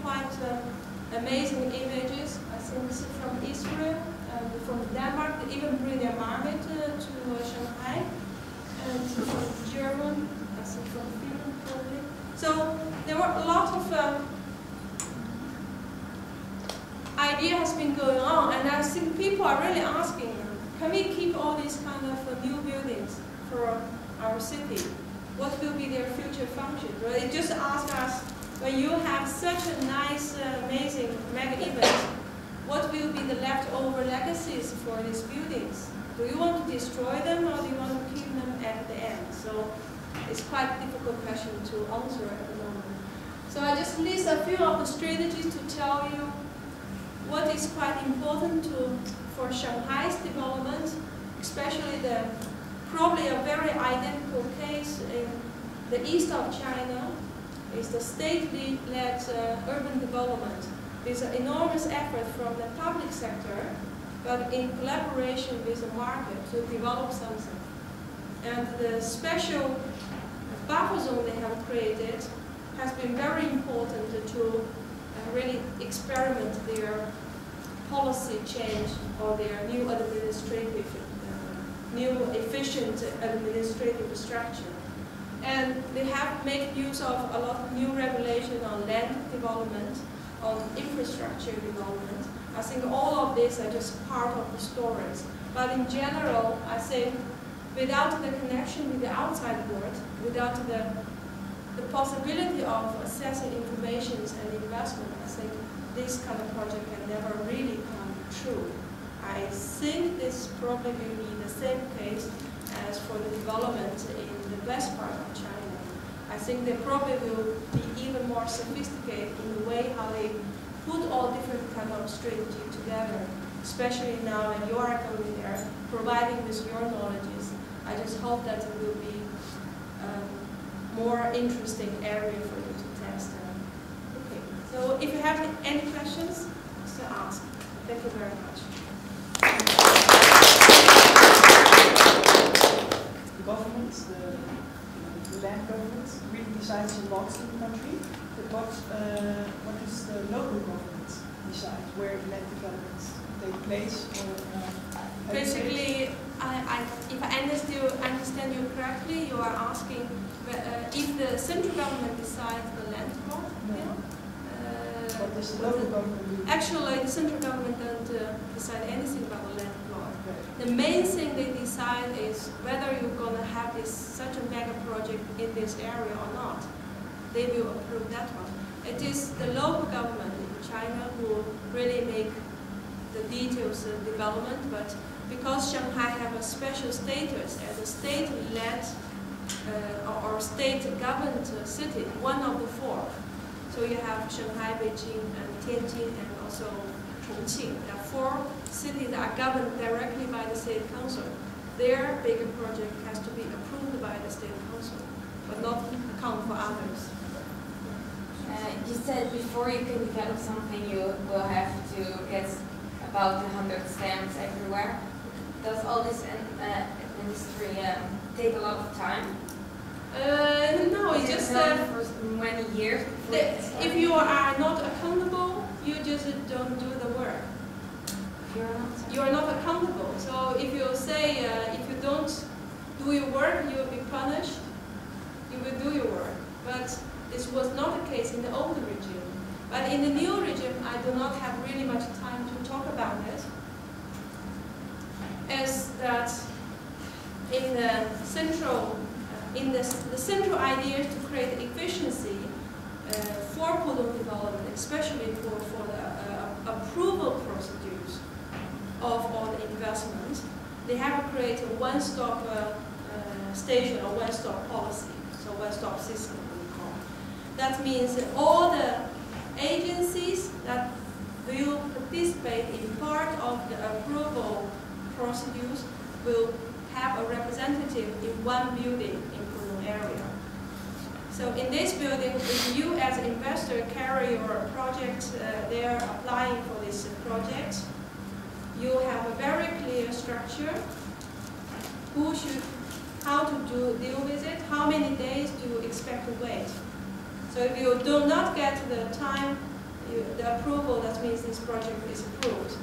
quite amazing images. I think from Israel, from Denmark, they even bring their market to Shanghai, and from German, I think from Finland probably. So there were a lot of idea has been going on, and I think people are really asking, can we keep all these kind of new buildings for our city? What will be their future function? Well, they just ask us, when you have such a nice, amazing mega event, what will be the leftover legacies for these buildings? Do you want to destroy them, or do you want to keep them at the end? So it's quite a difficult question to answer at the moment. So I just list a few of the strategies to tell you what is quite important for Shanghai's development, especially probably a very identical case in the east of China, is the state-led urban development. There's an enormous effort from the public sector, but in collaboration with the market to develop something. And the special buffer zone they have created has been very important to really experiment their policy change or their new administrative, new efficient administrative structure. And they have made use of a lot of new regulation on land development, on infrastructure development. I think all of these are just part of the stories. But in general, I think without the connection with the outside world, without the possibility of accessing information and investment, I think this kind of project can never really come true. I think this probably will be the same case as for the development in the west part of China. I think they probably will be even more sophisticated in the way how they put all different kind of strategy together, especially now when you are coming there, providing with your knowledges. I just hope that it will be more interesting area for you to test. Okay, so if you have any questions, just ask. Thank you very much. The government, the land government, really decides a lot in the country. But what does the local government decide where the land developments take place? Or, basically, if I understand you correctly, you are asking if the central government decides the land plot. No. Yeah? What does the local government do? Actually, the central government doesn't decide anything about the land plot. Okay. The main thing they decide is whether you're going to have such a mega project in this area or not. They will approve that one. It is the local government in China who really make the details of development, but because Shanghai have a special status as a state-led or state-governed city, one of the four. So you have Shanghai, Beijing, and Tianjin, and also Chongqing. There are four cities that are governed directly by the state council. Their bigger project has to be approved by the state council, but not account for others. You said before you can develop something, you will have to get about 100 stamps everywhere. Does all this industry take a lot of time? No, it's just for many years. If you are not accountable, you just don't do the work. You are not accountable. So if you say if you don't do your work, you will be punished. You will do your work, but this was not the case in the old regime. But in the new regime, I do not have really much time to talk about it. Is that in the central, the central idea is to create efficiency for Pudong development, especially for the approval procedures of all the investments. They have to create a one-stop station or one-stop policy, so one-stop system. That means that all the agencies that will participate in part of the approval procedures will have a representative in one building in Pudong area. So in this building, if you as an investor carry your project there applying for this project, you have a very clear structure. How to deal with it, how many days do you expect to wait. So if you do not get the time the approval, that means this project is approved.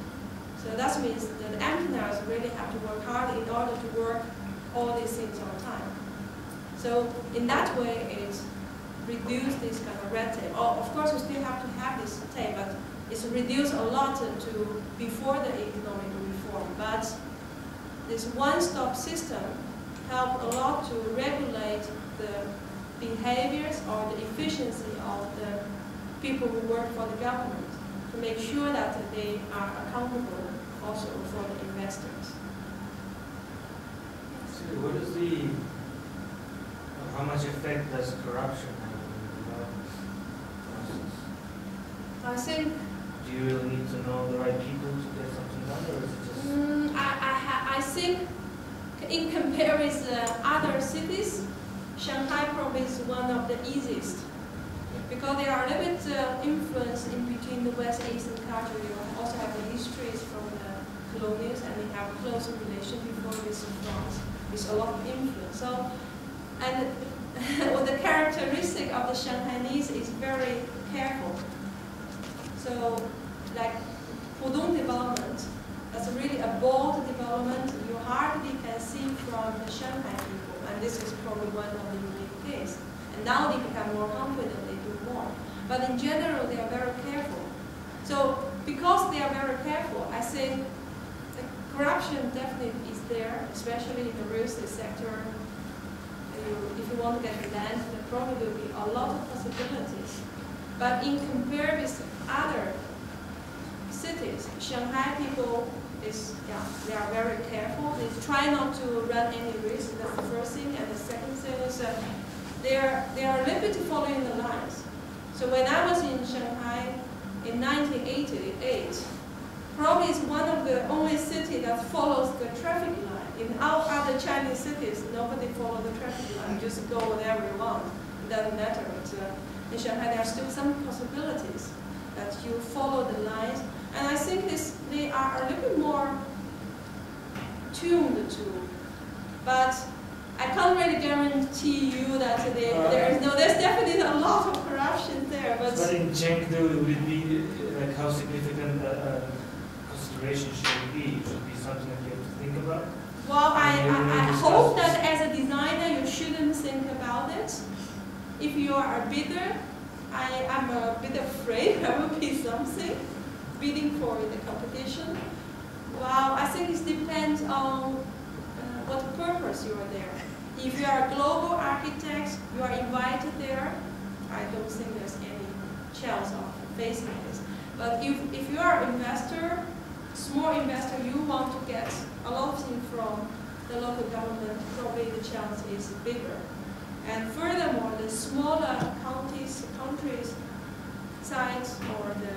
So that means that the entrepreneurs really have to work hard in order to work all these things on time. So in that way, it reduces this kind of red tape. Oh, of course, we still have to have this tape, but it's reduced a lot to before the economic reform. But this one-stop system helped a lot to regulate the behaviors or the efficiency of the people who work for the government, to make sure that they are accountable also for the investors. So what is the, how much effect does corruption have on the development process? I think. Do you really need to know the right people to get something done, or is it just? I think in comparison with other cities, Shanghai probably is one of the easiest, because they are a little bit influenced in between the West and Eastern culture. You also have the histories from the colonials, and they have a close relation before this France with a lot of influence. So, and well, the characteristic of the Shanghainese is very careful. So, like Pudong development, that's really a bold development. You hardly can see from the Shanghai people, and this is probably one of the unique things. And now they become more confident, they do more. But in general, they are very careful. So because they are very careful, I think the corruption definitely is there, especially in the real estate sector. If you want to get land, there probably will be a lot of possibilities. But in comparison with other cities, Shanghai people they are very careful. They try not to run any risk. That's the first thing. And the second thing is they are a little bit following the lines. So when I was in Shanghai in 1988, probably it's one of the only cities that follows the traffic line. In all other Chinese cities, nobody follows the traffic line. You just go wherever you want. It doesn't matter. But in Shanghai, there are still some possibilities that you follow the lines. And I think they are a little bit more tuned to. But I can't really guarantee you that there's definitely a lot of corruption there. But in Chengdu, would it be like how significant a consideration should it be? Should it be something that you have to think about? Well, I hope that as a designer you shouldn't think about it. If you are a bidder, I'm a bit afraid there will be something bidding for the competition. Well, I think it depends on what purpose you are there. If you are a global architect, you are invited there, I don't think there's any chance of facing this. But if you are an investor, small investor, you want to get a lot of things from the local government, probably the chance is bigger. And furthermore, the smaller countries, sites, or the